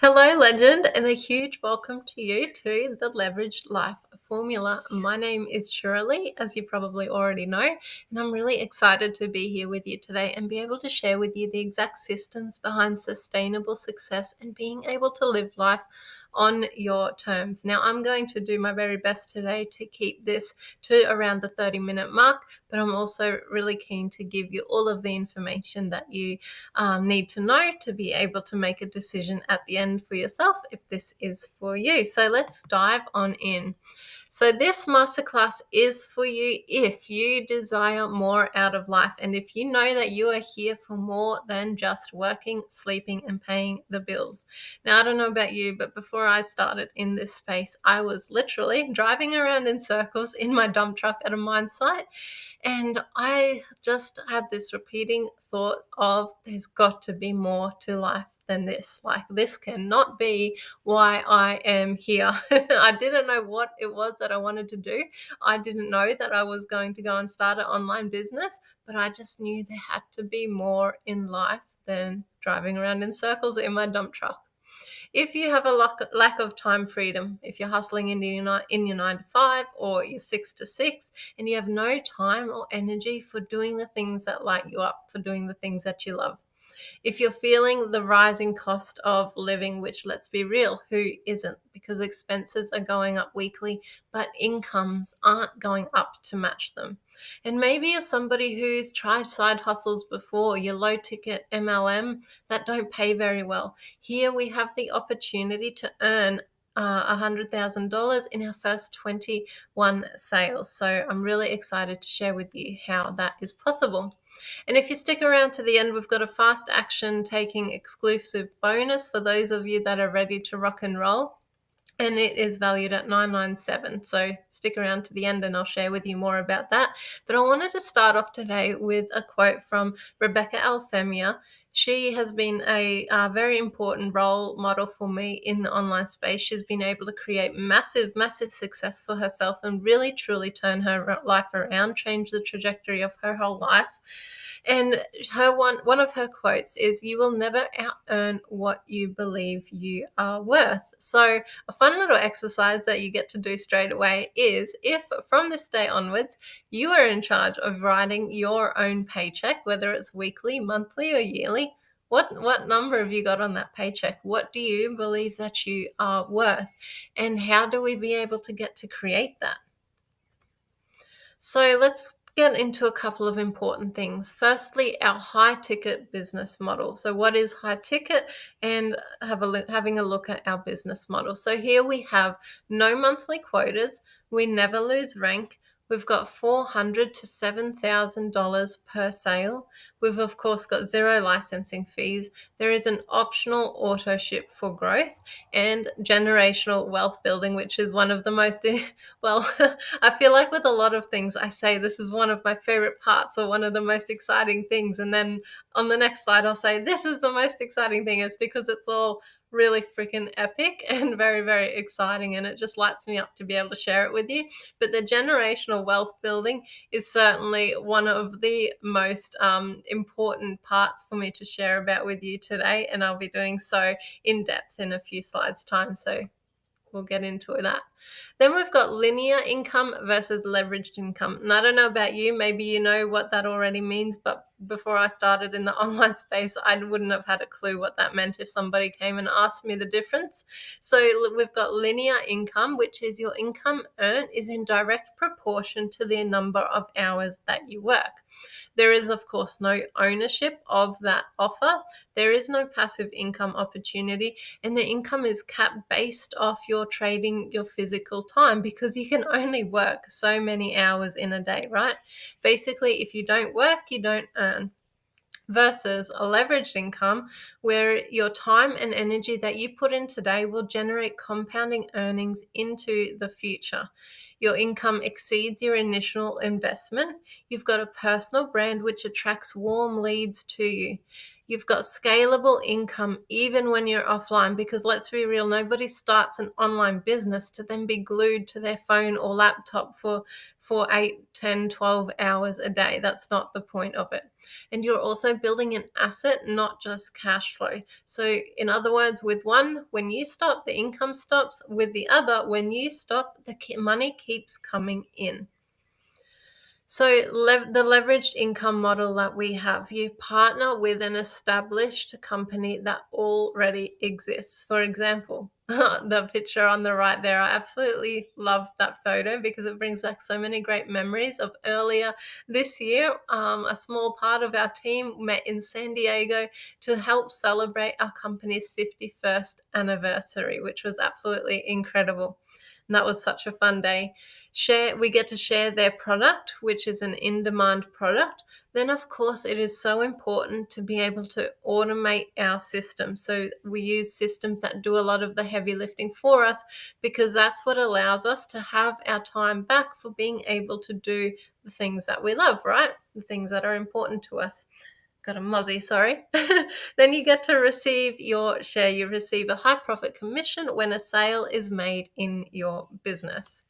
Hello, legend, and a huge welcome to you to the Leveraged Life Formula. My name is Shirley, as you probably already know, and I'm really excited to be here with you today and be able to share with you the exact systems behind sustainable success and being able to live life on your terms. Now, I'm going to do my very best today to keep this to around the 30-minute mark, but I'm also really keen to give you all of the information that you need to know to be able to make a decision at the end for yourself if this is for you. So let's dive on in. So, this masterclass is for you if you desire more out of life and if you know that you are here for more than just working, sleeping, and paying the bills. Now, I don't know about you, but before I started in this space, I was literally driving around in circles in my dump truck at a mine site. And I just had this repeating thought of there's got to be more to life than this. Like, this cannot be why I am here. I didn't know what it was that I wanted to do. I didn't know that I was going to go and start an online business, but I just knew there had to be more in life than driving around in circles in my dump truck. If you have a lack of time freedom, if you're hustling in your 9 to 5 or your 6 to 6, and you have no time or energy for doing the things that light you up, for doing the things that you love. If you're feeling the rising cost of living, which, let's be real, who isn't? Because expenses are going up weekly, but incomes aren't going up to match them. And maybe you're somebody who's tried side hustles before, your low ticket MLM that don't pay very well. Here we have the opportunity to earn $100,000 in our first 21 sales. So I'm really excited to share with you how that is possible. And if you stick around to the end, we've got a fast action taking exclusive bonus for those of you that are ready to rock and roll. And it is valued at $997. So stick around to the end and I'll share with you more about that. But I wanted to start off today with a quote from Rebecca Alfemia. She has been a very important role model for me in the online space. She's been able to create massive, massive success for herself and really, truly turn her life around, change the trajectory of her whole life. And her one of her quotes is, "You will never out earn what you believe you are worth." So a fun little exercise that you get to do straight away is, if from this day onwards you are in charge of writing your own paycheck, whether it's weekly, monthly, or yearly, what number have you got on that paycheck? What do you believe that you are worth? And how do we be able to get to create that? So let's get into a couple of important things. Firstly, our high ticket business model. So what is high ticket? And having a look at our business model. So here we have no monthly quotas. We never lose rank. We've got $400 to $7,000 per sale. We've, of course, got zero licensing fees. There is an optional auto ship for growth and generational wealth building, which is one of the most, well, I feel like with a lot of things, I say this is one of my favorite parts or one of the most exciting things. And then on the next slide, I'll say this is the most exciting thing. It's because it's all really freaking epic and very, very exciting. And it just lights me up to be able to share it with you. But the generational wealth building is certainly one of the most important parts for me to share about with you today. And I'll be doing so in depth in a few slides' time. So we'll get into that. Then we've got linear income versus leveraged income. And I don't know about you, maybe you know what that already means, but before I started in the online space, I wouldn't have had a clue what that meant if somebody came and asked me the difference. So we've got linear income, which is your income earned is in direct proportion to the number of hours that you work. There is, of course, no ownership of that offer. There is no passive income opportunity, and the income is capped based off your trading your physical time because you can only work so many hours in a day, right? Basically, if you don't work, you don't earn. Versus a leveraged income where your time and energy that you put in today will generate compounding earnings into the future. Your income exceeds your initial investment. You've got a personal brand which attracts warm leads to you. You've got scalable income even when you're offline, because let's be real, nobody starts an online business to then be glued to their phone or laptop for 8, 10, 12 hours a day. That's not the point of it. And you're also building an asset, not just cash flow. So in other words, with one, when you stop, the income stops. With the other, when you stop, the money keeps coming in. So the leveraged income model that we have, you partner with an established company that already exists. For example, the picture on the right there, I absolutely love that photo because it brings back so many great memories of earlier this year. A small part of our team met in San Diego to help celebrate our company's 51st anniversary, which was absolutely incredible. And that was such a fun day. We get to share their product, which is an in-demand product. Then of course it is so important to be able to automate our system. So we use systems that do a lot of the heavy lifting for us, because that's what allows us to have our time back for being able to do the things that we love, right? The things that are important to us. Got a mozzie, sorry. Then you get to receive your share. You receive a high profit commission when a sale is made in your business.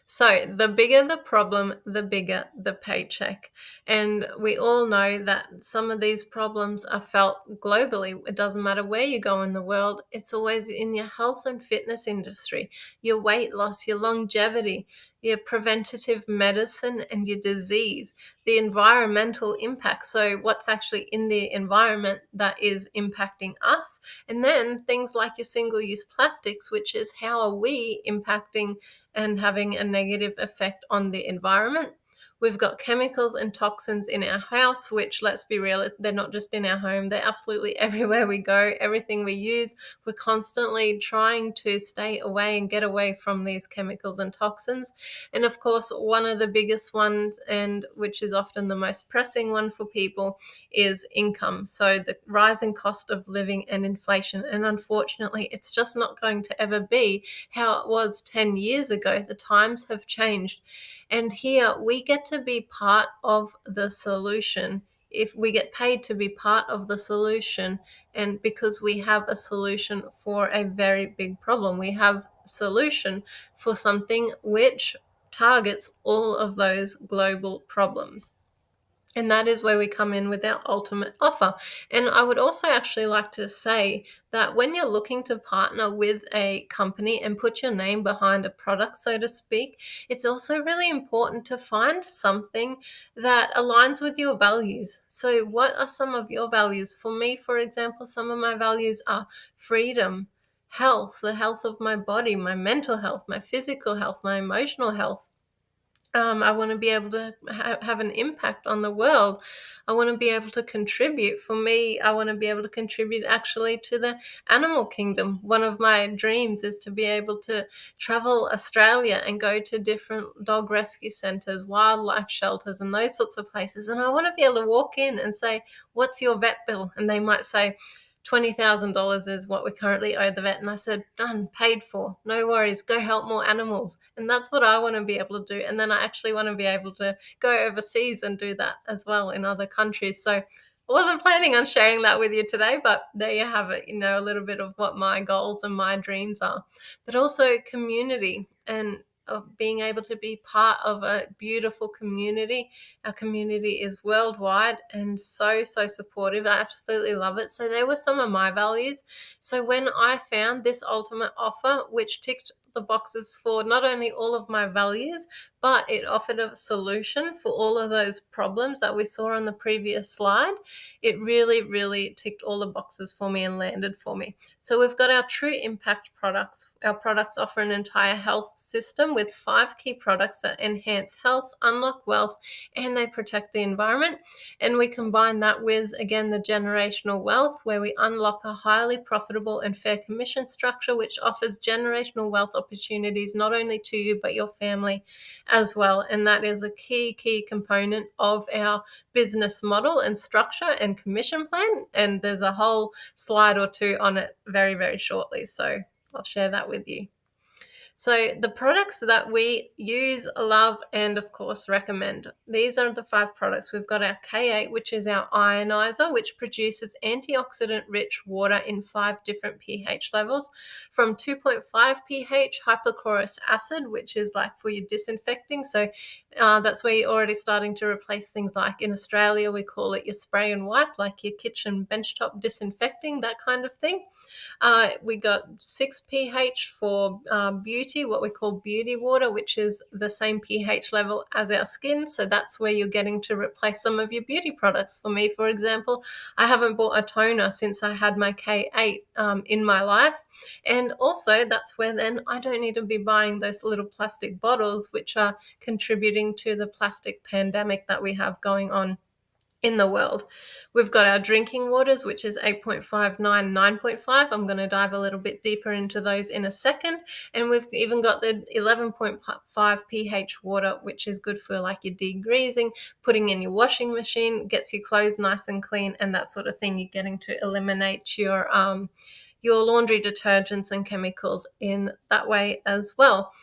So the bigger the problem, the bigger the paycheck. And we all know that some of these problems are felt globally. It doesn't matter where you go in the world, it's always in your health and fitness industry, your weight loss, your longevity, your preventative medicine, and your disease, the environmental impact. So what's actually in the environment that is impacting us? And then things like your single-use plastics, which is how are we impacting and having a negative effect on the environment. We've got chemicals and toxins in our house, which, let's be real, they're not just in our home, they're absolutely everywhere we go. Everything we use, we're constantly trying to stay away and get away from these chemicals and toxins. And of course, one of the biggest ones, and which is often the most pressing one for people, is income. So the rising cost of living and inflation. And unfortunately, it's just not going to ever be how it was 10 years ago. The times have changed. And here we get to be part of the solution. If we get paid to be part of the solution, and because we have a solution for a very big problem, we have a solution for something which targets all of those global problems. And that is where we come in with our ultimate offer. And I would also actually like to say that when you're looking to partner with a company and put your name behind a product, so to speak, it's also really important to find something that aligns with your values. So what are some of your values? For me, for example, some of my values are freedom, health, the health of my body, my mental health, my physical health, my emotional health. I want to be able to have an impact on the world. I want to be able to contribute. For me, I want to be able to contribute actually to the animal kingdom. One of my dreams is to be able to travel Australia and go to different dog rescue centres, wildlife shelters, and those sorts of places. And I want to be able to walk in and say, "What's your vet bill?" And they might say, $20,000 is what we currently owe the vet. And I said, done, paid for, no worries, go help more animals. And that's what I want to be able to do. And then I actually want to be able to go overseas and do that as well in other countries. So I wasn't planning on sharing that with you today, but there you have it, a little bit of what my goals and my dreams are. But also community, and of being able to be part of a beautiful community. Our community is worldwide and so supportive. I absolutely love it. So they were some of my values. So when I found this ultimate offer, which ticked the boxes for not only all of my values, but it offered a solution for all of those problems that we saw on the previous slide, it really ticked all the boxes for me and landed for me. So we've got our true impact products. Our products offer an entire health system with 5 key products that enhance health, unlock wealth, and they protect the environment. And we combine that with, again, the generational wealth, where we unlock a highly profitable and fair commission structure, which offers generational wealth opportunities not only to you, but your family as well. And that is a key component of our business model and structure and commission plan. And there's a whole slide or two on it very shortly. So I'll share that with you. So the products that we use, love, and of course recommend. These are the 5 products. We've got our K8, which is our ionizer, which produces antioxidant-rich water in 5 different pH levels, from 2.5 pH hypochlorous acid, which is like for your disinfecting. So that's where you're already starting to replace things like in Australia, we call it your spray and wipe, like your kitchen benchtop disinfecting, that kind of thing. We got 6 pH for beauty, what we call beauty water, which is the same pH level as our skin. So that's where you're getting to replace some of your beauty products. For me, for example, I haven't bought a toner since I had my K8 in my life. And also, that's where then I don't need to be buying those little plastic bottles, which are contributing to the plastic pandemic that we have going on in the world. We've got our drinking waters, which is 8.59, 9.5. I'm going to dive a little bit deeper into those in a second. And we've even got the 11.5 pH water, which is good for like your degreasing, putting in your washing machine, gets your clothes nice and clean, and that sort of thing. You're getting to eliminate your laundry detergents and chemicals in that way as well.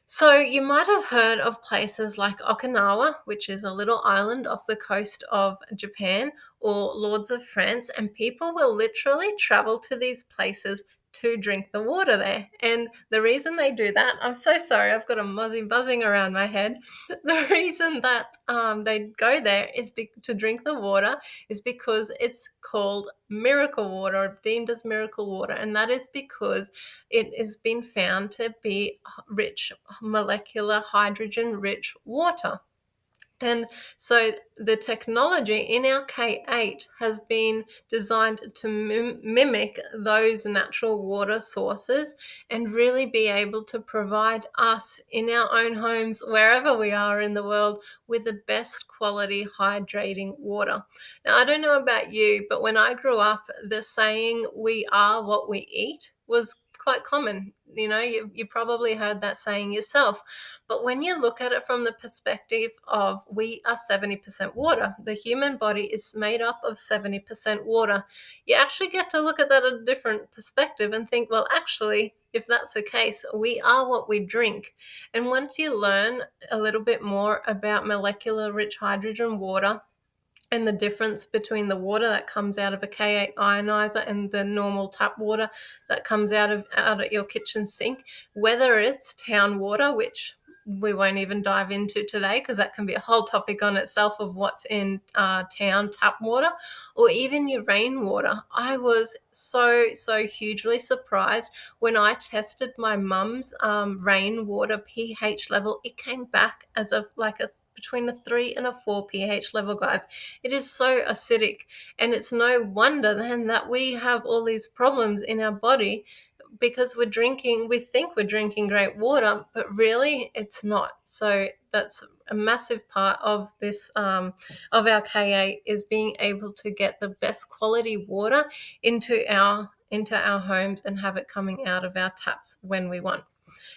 So you might have heard of places like Okinawa, which is a little island off the coast of Japan, or Lords of France, and people will literally travel to these places to drink the water there. And the reason they do that, I'm so sorry, I've got a muzzy buzzing around my head. The reason that they go there is to drink the water is because it's called miracle water, or deemed as miracle water, and that is because it has been found to be rich, molecular hydrogen rich water. And so the technology in our K8 has been designed to mimic those natural water sources and really be able to provide us in our own homes, wherever we are in the world, with the best quality hydrating water. Now, I don't know about you, but when I grew up, the saying, "we are what we eat," was quite common. You know, you probably heard that saying yourself. But when you look at it from the perspective of we are 70% water, the human body is made up of 70% water, you actually get to look at that at a different perspective and think, well, actually, if that's the case, we are what we drink. And once you learn a little bit more about molecular rich hydrogen water, and the difference between the water that comes out of a K8 ionizer and the normal tap water that comes out of your kitchen sink, whether it's town water, which we won't even dive into today because that can be a whole topic on itself of what's in town tap water, or even your rainwater. I was so hugely surprised when I tested my mum's rainwater pH level. It came back as a between a 3 and a 4 pH level, guys. It is so acidic, and it's no wonder then that we have all these problems in our body because we think we're drinking great water, but really it's not. So that's a massive part of this of our K8 is being able to get the best quality water into our homes and have it coming out of our taps when we want.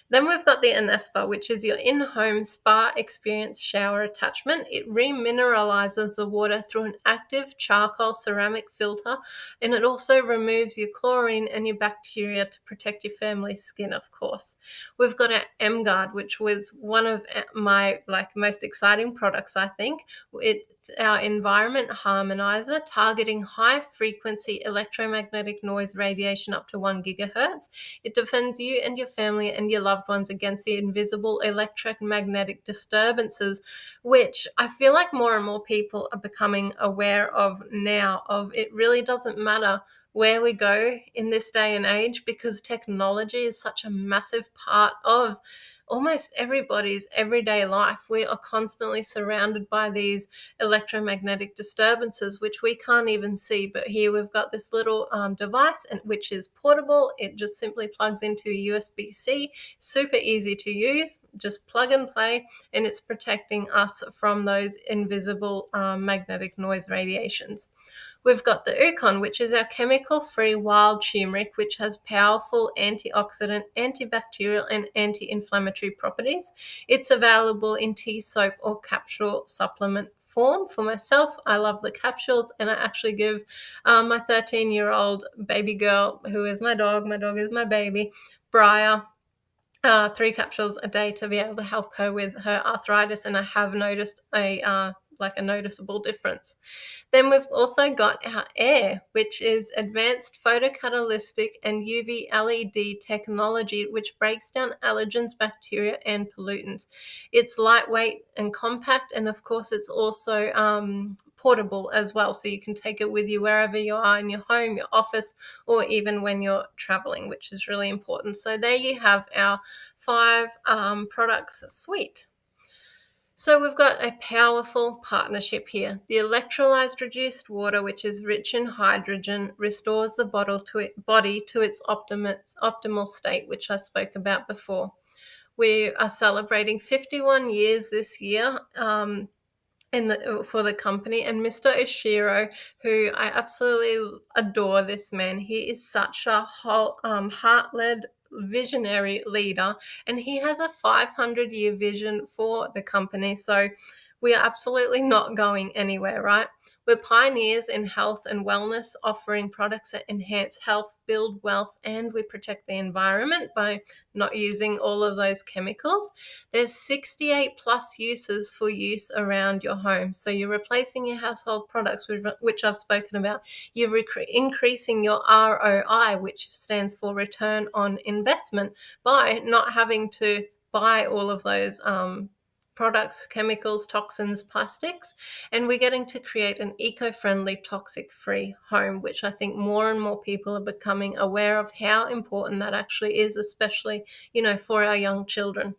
Then we've got the Anespa, which is your in-home spa experience shower attachment. It remineralizes the water through an active charcoal ceramic filter, and it also removes your chlorine and your bacteria to protect your family's skin, of course. We've got our M-Guard, which was one of my most exciting products, I think. It's our environment harmonizer, targeting high frequency electromagnetic noise radiation up to 1 gigahertz. It defends you and your family and your loved ones against the invisible electromagnetic disturbances, which I feel like more and more people are becoming aware of now. Of it really doesn't matter where we go in this day and age, because technology is such a massive part of almost everybody's everyday life. We are constantly surrounded by these electromagnetic disturbances, which we can't even see. But here we've got this little device, and which is portable. It just simply plugs into a USB-C, super easy to use, just plug and play, and it's protecting us from those invisible magnetic noise radiations. We've got the Ukon, which is our chemical-free wild turmeric, which has powerful antioxidant, antibacterial, and anti-inflammatory properties. It's available in tea, soap, or capsule supplement form. For myself, I love the capsules, and I actually give my 13-year-old baby girl, who is my dog is my baby, Briar, 3 capsules a day to be able to help her with her arthritis, and I have noticed a noticeable difference. Then we've also got our Air, which is advanced photocatalytic and UV LED technology, which breaks down allergens, bacteria, and pollutants. It's lightweight and compact, and of course, it's also portable as well. So you can take it with you wherever you are, in your home, your office, or even when you're traveling, which is really important. So there you have our 5 products suite. So we've got a powerful partnership here. The electrolyzed reduced water, which is rich in hydrogen, restores the body to its optimal state, which I spoke about before. We are celebrating 51 years this year. For the company, and Mr. Oshiro, who I absolutely adore this man. He is such a heart-led visionary leader, and he has a 500-year vision for the company. So we are absolutely not going anywhere, right? We're pioneers in health and wellness, offering products that enhance health, build wealth, and we protect the environment by not using all of those chemicals. There's 68 plus uses for use around your home. So you're replacing your household products, which I've spoken about. You're increasing your ROI, which stands for return on investment, by not having to buy all of those products, chemicals, toxins, plastics, and we're getting to create an eco-friendly, toxic-free home, which I think more and more people are becoming aware of how important that actually is, especially, for our young children.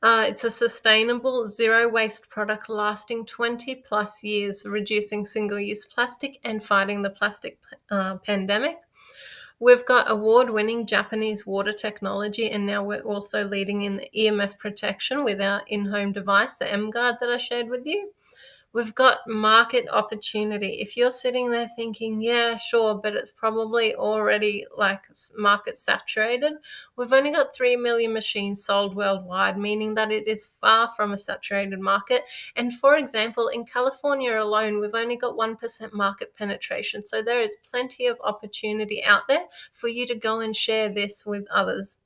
It's a sustainable, zero-waste product lasting 20 plus years, reducing single-use plastic and fighting the plastic pandemic. We've got award-winning Japanese water technology, and now we're also leading in the EMF protection with our in-home device, the M-Guard that I shared with you. We've got market opportunity. If you're sitting there thinking, yeah, sure, but it's probably already market saturated, we've only got 3 million machines sold worldwide, meaning that it is far from a saturated market. And for example, in California alone, we've only got 1% market penetration. So there is plenty of opportunity out there for you to go and share this with others.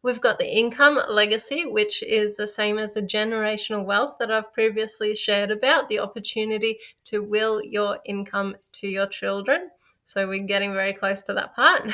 We've got the income legacy, which is the same as the generational wealth that I've previously shared about, the opportunity to will your income to your children. So we're getting very close to that part.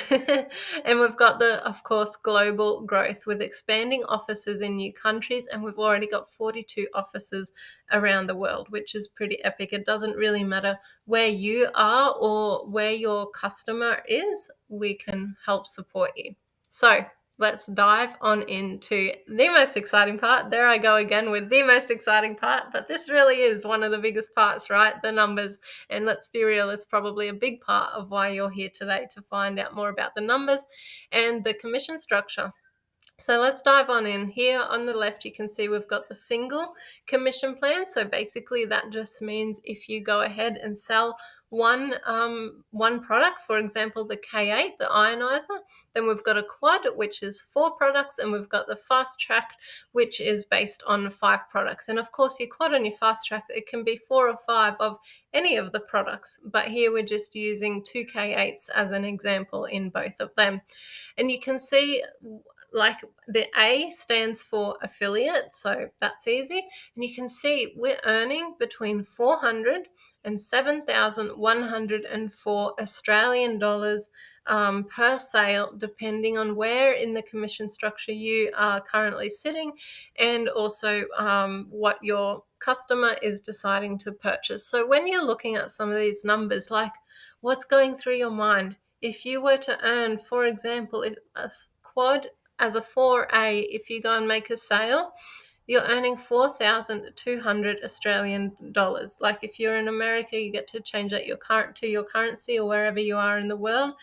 And we've got of course, global growth with expanding offices in new countries. And we've already got 42 offices around the world, which is pretty epic. It doesn't really matter where you are or where your customer is, we can help support you. So let's dive on into the most exciting part. There I go again with the most exciting part, but this really is one of the biggest parts, right? The numbers. And let's be real, it's probably a big part of why you're here today, to find out more about the numbers and the commission structure. So let's dive on in. Here on the left, you can see we've got the single commission plan. So basically that just means if you go ahead and sell one product, for example, the K8, the ionizer, then we've got a quad, which is 4 products, and we've got the fast track, which is based on 5 products. And of course, your quad and your fast track, it can be 4 or 5 of any of the products. But here we're just using 2 K8s as an example in both of them. And you can see the A stands for affiliate, so that's easy. And you can see we're earning between 400 and 7,104 Australian dollars per sale, depending on where in the commission structure you are currently sitting, and also what your customer is deciding to purchase. So when you're looking at some of these numbers, what's going through your mind? If you were to earn, for example, a quad as a 4A, if you go and make a sale, you're earning 4,200 Australian dollars. Like if you're in America, you get to change that to your currency, or wherever you are in the world.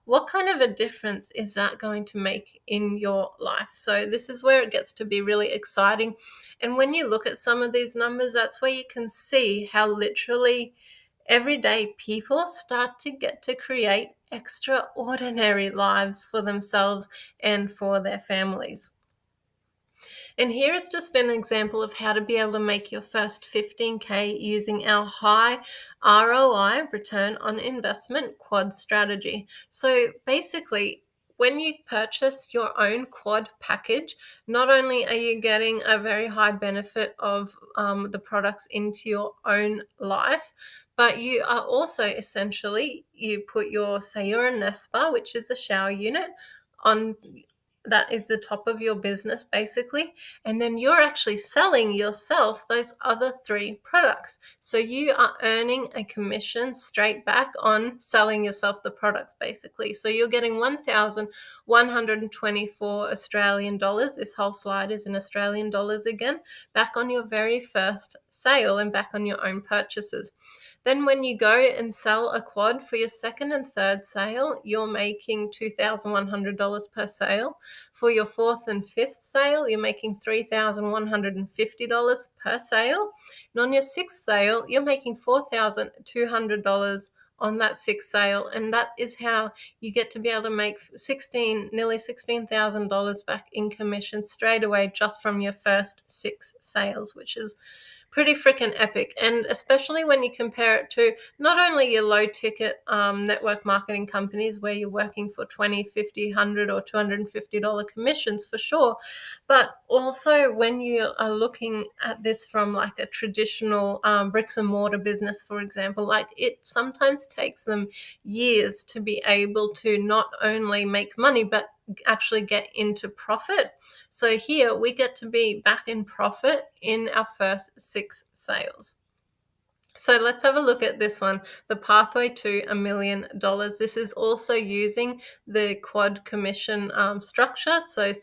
What kind of a difference is that going to make in your life? So this is where it gets to be really exciting. And when you look at some of these numbers, that's where you can see how literally everyday people start to get to create extraordinary lives for themselves and for their families. And here is just an example of how to be able to make your first 15K using our high ROI, return on investment, quad strategy. So basically, when you purchase your own quad package, not only are you getting a very high benefit of the products into your own life, but you are also essentially, you put your, say you're a Nest Bar, which is a shower unit, on that is the top of your business basically, and then you're actually selling yourself those other three products. So you are earning a commission straight back on selling yourself the products basically. So you're getting 1,124 Australian dollars. This whole slide is in Australian dollars again, back on your very first sale and back on your own purchases. Then when you go and sell a quad for your second and third sale, you're making $2,100 per sale. For your fourth and fifth sale, you're making $3,150 per sale. And on your sixth sale, you're making $4,200 on that sixth sale. And that is how you get to be able to make nearly $16,000 back in commission straight away just from your first 6 sales, which is pretty freaking epic. And especially when you compare it to not only your low ticket network marketing companies where you're working for $20, $50, $100 or $250 commissions for sure, but also when you are looking at this from like a traditional bricks and mortar business, for example, like it sometimes takes them years to be able to not only make money but actually get into profit. So here we get to be back in profit in our first 6 sales. So let's have a look at this one, the pathway to $1 million. This is also using the quad commission structure. So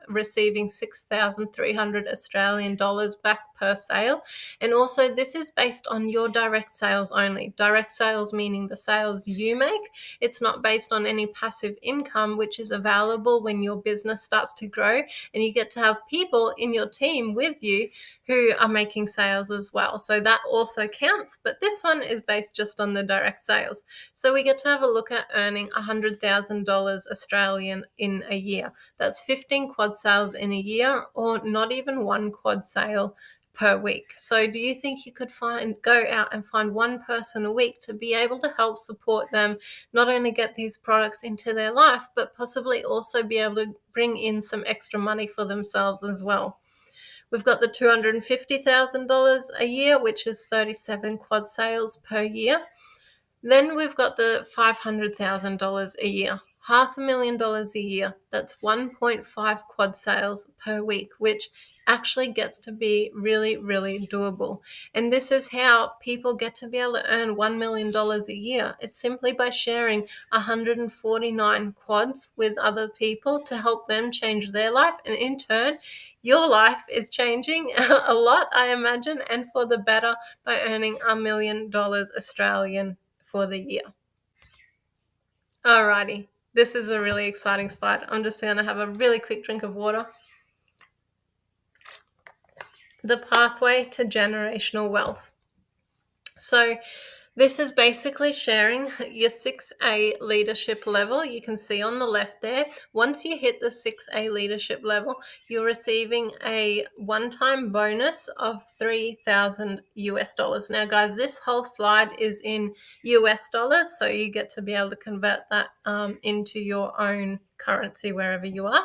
receiving 6,300 Australian dollars back per sale. And also this is based on your direct sales only. Direct sales meaning the sales you make. It's not based on any passive income, which is available when your business starts to grow and you get to have people in your team with you who are making sales as well. So that also counts, but this one is based just on the direct sales. So we get to have a look at earning $100,000 Australian in a year. That's 15 quad sales in a year, or not even one quad sale per week. So do you think you could go out and find one person a week to be able to help support them, not only get these products into their life, but possibly also be able to bring in some extra money for themselves as well? We've got the $250,000 a year, which is 37 quad sales per year. Then we've got the $500,000 a year, $500,000 a year. That's 1.5 quad sales per week, which actually gets to be really, really doable. And this is how people get to be able to earn $1 million a year. It's simply by sharing 149 quads with other people to help them change their life. And in turn, your life is changing a lot, I imagine, and for the better by earning $1 million Australian for the year. Alrighty, this is a really exciting slide. I'm just going to have a really quick drink of water. The pathway to generational wealth. So this is basically sharing your 6A leadership level. You can see on the left there, once you hit the 6A leadership level, you're receiving a one-time bonus of $3,000 US. Now, guys, this whole slide is in US dollars, so you get to be able to convert that into your own currency wherever you are.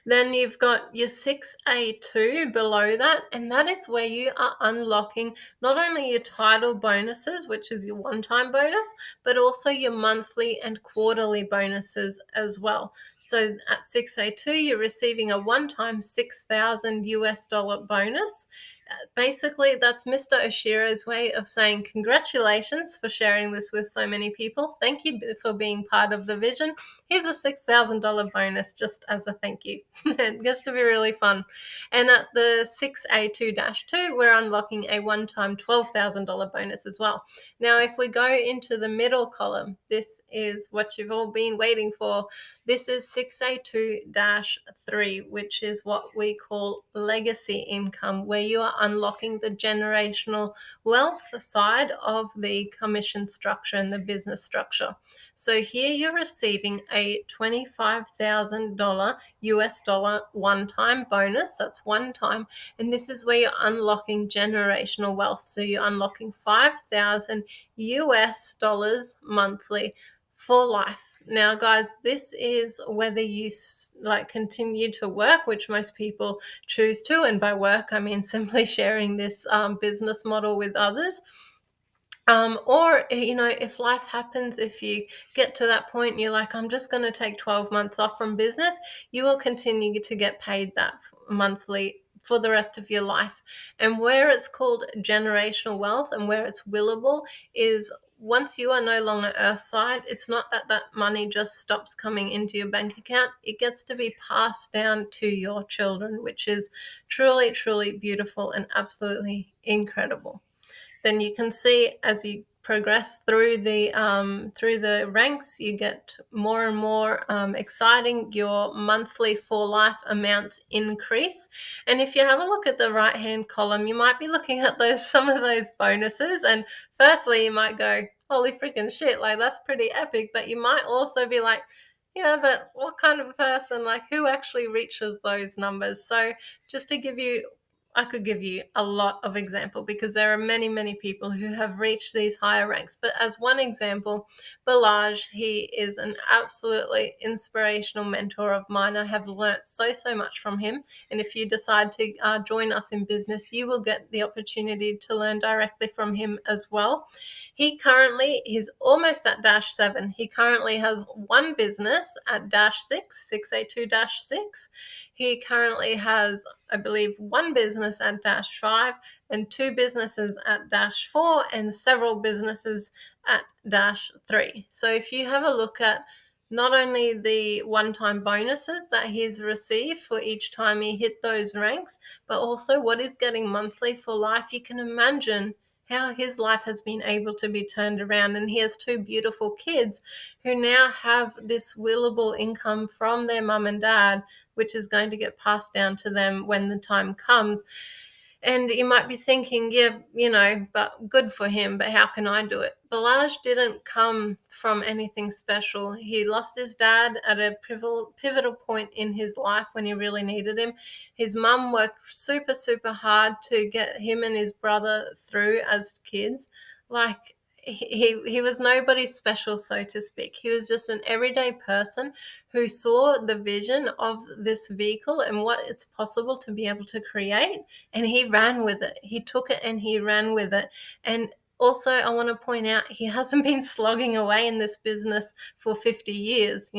Then you've got your 6A2 below that, and that is where you are unlocking not only your title bonuses, which is your one-time bonus, but also your monthly and quarterly bonuses as well. So at 6A2, you're receiving a one-time $6,000 bonus. Basically, that's Mr. Oshiro's way of saying congratulations for sharing this with so many people. Thank you for being part of the vision. Here's a $6,000 bonus just as a thank you. It gets to be really fun. And at the 6A2-2, we're unlocking a one-time $12,000 bonus as well. Now, if we go into the middle column, this is what you've all been waiting for. This is 6A2-3, which is what we call legacy income, where you are unlocking the generational wealth side of the commission structure and the business structure. So here you're receiving a $25,000 one-time bonus. That's one time. And this is where you're unlocking generational wealth. So you're unlocking $5,000 monthly for life. Now, guys, this is whether you continue to work, which most people choose to, and by work I mean simply sharing this business model with others. Or, if life happens, if you get to that point and you're like, I'm just going to take 12 months off from business, you will continue to get paid that monthly for the rest of your life. And where it's called generational wealth and where it's willable is once you are no longer earthside, it's not that that money just stops coming into your bank account. It gets to be passed down to your children, which is truly, truly beautiful and absolutely incredible. Then you can see as you progress through the ranks, you get more and more exciting. Your monthly for life amounts increase, and if you have a look at the right hand column, you might be looking at some of those bonuses. And firstly, you might go, "Holy freaking shit! Like that's pretty epic." But you might also be like, "Yeah, but what kind of a person? Like who actually reaches those numbers?" So just to give you, I could give you a lot of example because there are many, many people who have reached these higher ranks. But as one example, Balaj, he is an absolutely inspirational mentor of mine. I have learnt so, so much from him. And if you decide to join us in business, you will get the opportunity to learn directly from him as well. He's almost at dash 7. He currently has one business at dash 6, 682 dash 6. He currently has, I believe, one business at dash 5 and two businesses at dash 4 and several businesses at dash 3. So if you have a look at not only the one-time bonuses that he's received for each time he hit those ranks, but also what he's getting monthly for life, you can imagine how his life has been able to be turned around. And he has two beautiful kids who now have this willable income from their mum and dad, which is going to get passed down to them when the time comes. And you might be thinking, yeah, but good for him, but how can I do it? Balaj didn't come from anything special. He lost his dad at a pivotal point in his life when he really needed him. His mum worked super, super hard to get him and his brother through as kids. Like, he was nobody special, so to speak. He was just an everyday person who saw the vision of this vehicle and what it's possible to be able to create, and he ran with it. He took it and he ran with it. And also, I want to point out, he hasn't been slogging away in this business for 50 years,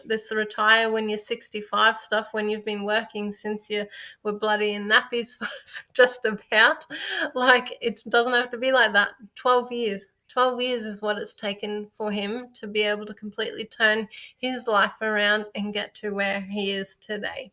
this retire when you're 65 stuff, when you've been working since you were bloody in nappies for just about. Like, it doesn't have to be like that. 12 years. 12 years is what it's taken for him to be able to completely turn his life around and get to where he is today.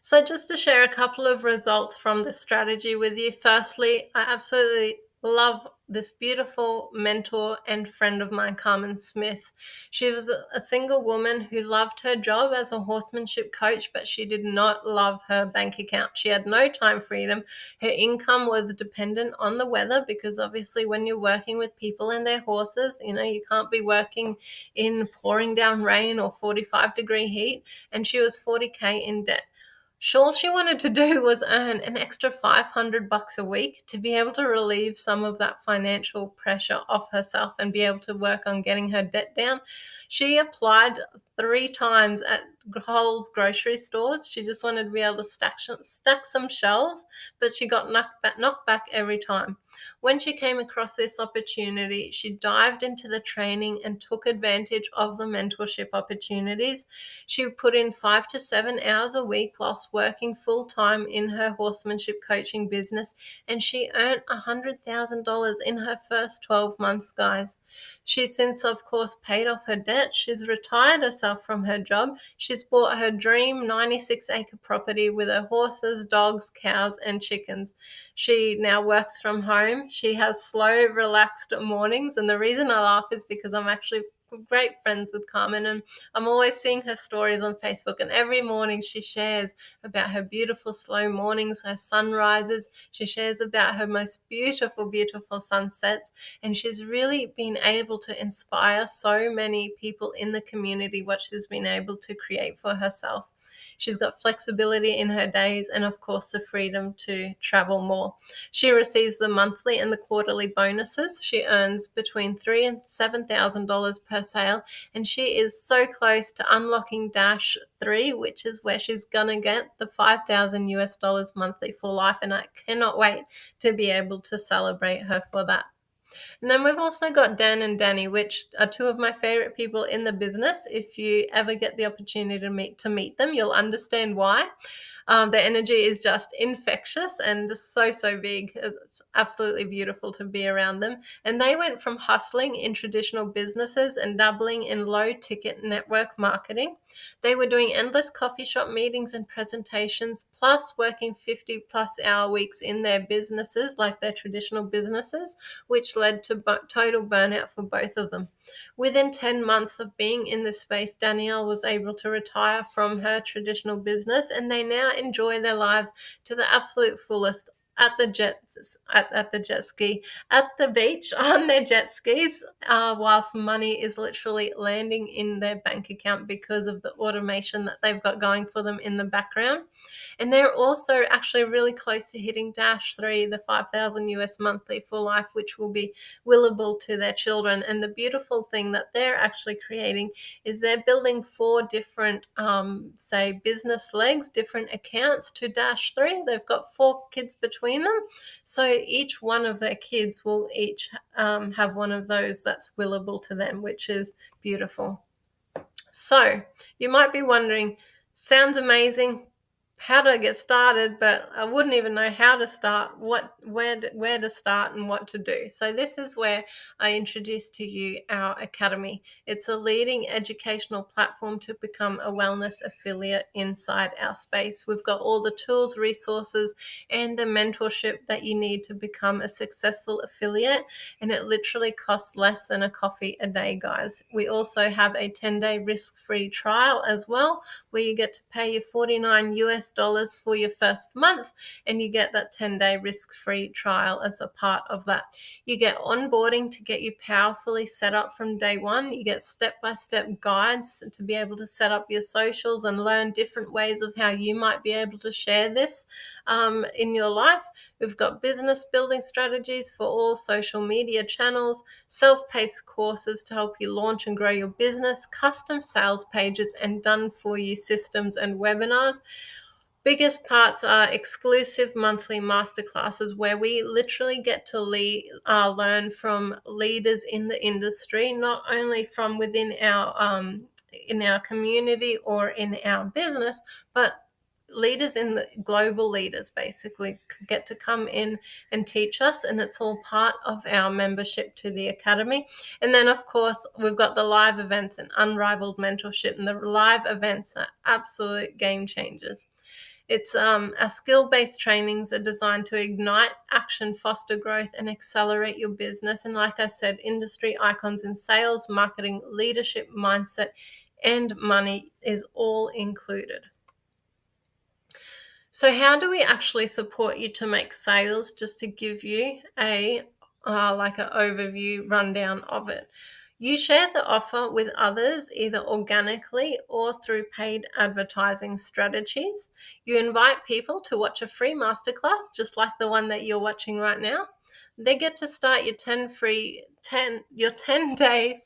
So just to share a couple of results from this strategy with you. Firstly, I absolutely love this beautiful mentor and friend of mine, Carmen Smith. She was a single woman who loved her job as a horsemanship coach, but she did not love her bank account. She had no time freedom. Her income was dependent on the weather because obviously when you're working with people and their horses, you can't be working in pouring down rain or 45-degree heat. And she was 40K in debt. All she wanted to do was earn an extra $500 a week to be able to relieve some of that financial pressure off herself and be able to work on getting her debt down. She applied 3 times at Coles grocery stores. She just wanted to be able to stack some shelves, but she got knocked back every time. When she came across this opportunity, she dived into the training and took advantage of the mentorship opportunities. She put in 5 to 7 hours a week whilst working full-time in her horsemanship coaching business, and she earned $100,000 in her first 12 months, guys. She's since, of course, paid off her debt. She's retired herself from her job. She's bought her dream 96-acre property with her horses, dogs, cows, and chickens. She now works from home. She has slow, relaxed mornings, and the reason I laugh is because I'm actually great friends with Carmen, and I'm always seeing her stories on Facebook, and every morning she shares about her beautiful slow mornings, her sunrises. She shares about her most beautiful, beautiful sunsets, and she's really been able to inspire so many people in the community what she's been able to create for herself. She's got flexibility in her days and, of course, the freedom to travel more. She receives the monthly and the quarterly bonuses. She earns between $3,000 and $7,000 per sale, and she is so close to unlocking Dash 3, which is where she's gonna get the 5,000 US dollars monthly for life, and I cannot wait to be able to celebrate her for that. And then we've also got Dan and Danny, which are two of my favorite people in the business. If you ever get the opportunity to meet them, you'll understand why. Their energy is just infectious and just so big. It's absolutely beautiful to be around them. And they went from hustling in traditional businesses and dabbling in low ticket network marketing. They were doing endless coffee shop meetings and presentations, plus working 50+ hour weeks in their businesses, like their traditional businesses, which led to total burnout for both of them. Within 10 months of being in this space, Danielle was able to retire from her traditional business, and they now enjoy their lives to the absolute fullest at the jet ski, at the beach on their jet skis, whilst money is literally landing in their bank account because of the automation that they've got going for them in the background. And they're also actually really close to hitting Dash 3, the 5,000 US monthly for life, which will be willable to their children. And the beautiful thing that they're actually creating is they're building 4 different, say, business legs, different accounts to Dash 3. They've got 4 kids between them. So each one of their kids will each have one of those that's willable to them, which is beautiful. So you might be wondering, sounds amazing. How do I get started? But I wouldn't even know how to start, where to start and what to do. So this is where I introduce to you our academy. It's a leading educational platform to become a wellness affiliate inside our space. We've got all the tools, resources, and the mentorship that you need to become a successful affiliate, and it literally costs less than a coffee a day, guys. We also have a 10-day risk-free trial as well, where you get to pay your $49 US for your first month, and you get that 10-day risk-free trial as a part of that. You get onboarding to get you powerfully set up from day one. You get step-by-step guides to be able to set up your socials and learn different ways of how you might be able to share this in your life. We've got business building strategies for all social media channels, self-paced courses to help you launch and grow your business, custom sales pages, and done-for-you systems and webinars. Biggest parts are exclusive monthly masterclasses where we literally get to learn from leaders in the industry, not only from within in our community or in our business, but leaders in the global leaders basically get to come in and teach us, and it's all part of our membership to the academy. And then, of course, we've got the live events and unrivaled mentorship, and the live events are absolute game changers. It's our skill-based trainings are designed to ignite action, foster growth, and accelerate your business. And like I said, industry icons in sales, marketing, leadership, mindset, and money is all included. So how do we actually support you to make sales? Just to give you an overview rundown of it. You share the offer with others, either organically or through paid advertising strategies. You invite people to watch a free masterclass, just like the one that you're watching right now. They get to start your 10-day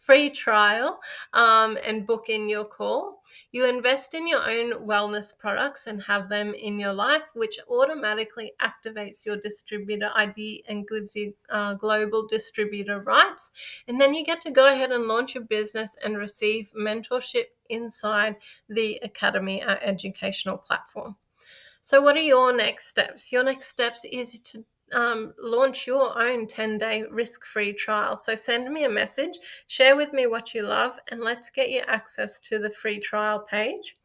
free trial and book in your call. You invest in your own wellness products and have them in your life, which automatically activates your distributor ID and gives you global distributor rights. And then you get to go ahead and launch your business and receive mentorship inside the Academy, our educational platform. So what are your next steps? Your next steps is to launch your own 10-day risk-free trial. So send me a message, share with me what you love, and let's get you access to the free trial page.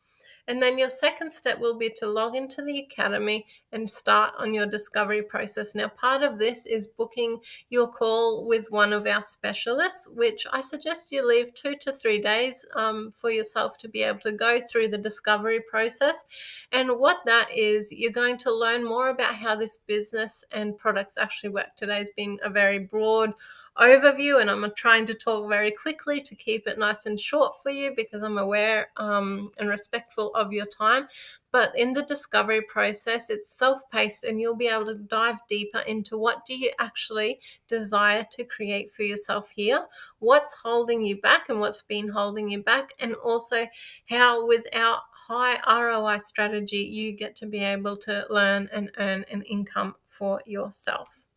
And then your second step will be to log into the academy and start on your discovery process. Now, part of this is booking your call with one of our specialists, which I suggest you leave 2 to 3 days for yourself to be able to go through the discovery process. And what that is, you're going to learn more about how this business and products actually work. Today's been a very broad overview, and I'm trying to talk very quickly to keep it nice and short for you because I'm aware and respectful of your time. But in the discovery process, it's self-paced, and you'll be able to dive deeper into what do you actually desire to create for yourself here, what's holding you back and what's been holding you back, and also how with our high ROI strategy you get to be able to learn and earn an income for yourself.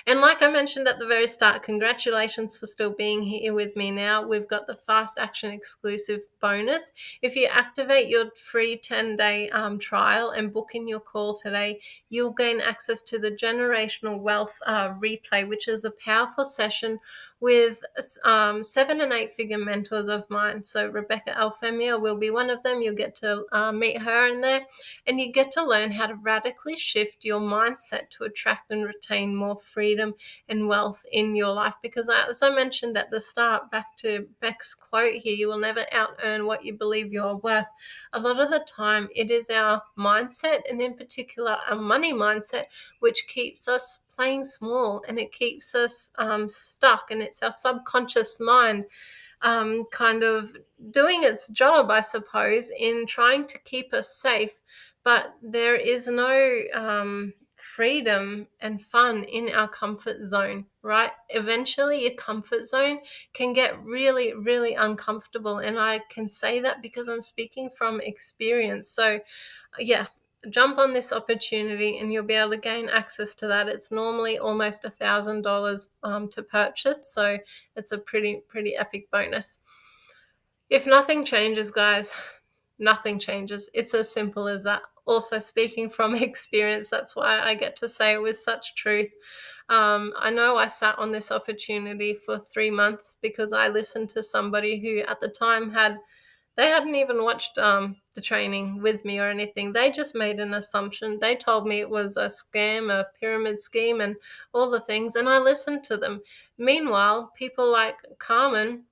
And like I mentioned at the very start, congratulations for still being here with me now. We've got the Fast Action exclusive bonus. If you activate your free 10-day trial and book in your call today, you'll gain access to the Generational Wealth replay, which is a powerful session with 7 and 8 figure mentors of mine. So Rebecca Alfemia will be one of them. You'll get to meet her in there, and you get to learn how to radically shift your mindset to attract and retain more freedom and wealth in your life. Because as I mentioned at the start, back to Beck's quote here, you will never out earn what you believe you're worth. A lot of the time it is our mindset, and in particular our money mindset, which keeps us playing small, and it keeps us stuck, and it's our subconscious mind kind of doing its job, I suppose, in trying to keep us safe. But there is no freedom and fun in our comfort zone, right? Eventually, your comfort zone can get really, really uncomfortable. And I can say that because I'm speaking from experience. So, yeah, jump on this opportunity and you'll be able to gain access to that. It's normally almost $1,000 to purchase, so it's a pretty epic bonus. If nothing changes, guys, nothing changes. It's as simple as that. Also, speaking from experience, that's why I get to say it with such truth. I know I sat on this opportunity for 3 months because I listened to somebody who at the time they hadn't even watched the training with me or anything. They just made an assumption. They told me it was a scam, a pyramid scheme, and all the things, and I listened to them. Meanwhile, people like Carmen,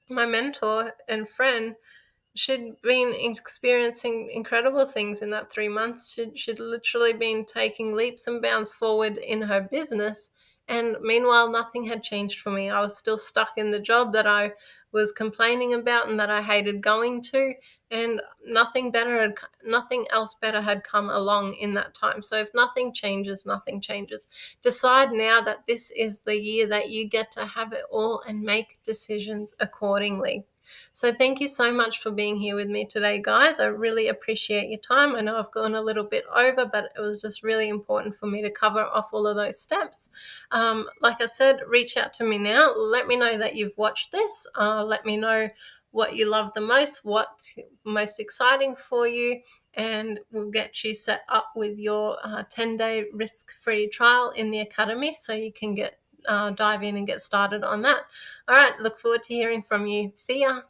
my mentor and friend, she'd been experiencing incredible things in that 3 months. She'd literally been taking leaps and bounds forward in her business. And meanwhile, nothing had changed for me. I was still stuck in the job that I was complaining about and that I hated going to. And nothing else better had come along in that time. So if nothing changes, nothing changes. Decide now that this is the year that you get to have it all and make decisions accordingly. So thank you so much for being here with me today, guys. I really appreciate your time. I know I've gone a little bit over, but it was just really important for me to cover off all of those steps. Like I said, reach out to me now. Let me know that you've watched this. Let me know what you love the most, what's most exciting for you, and we'll get you set up with your 10-day risk-free trial in the academy so you can dive in and get started on that. All right, look forward to hearing from you. See ya.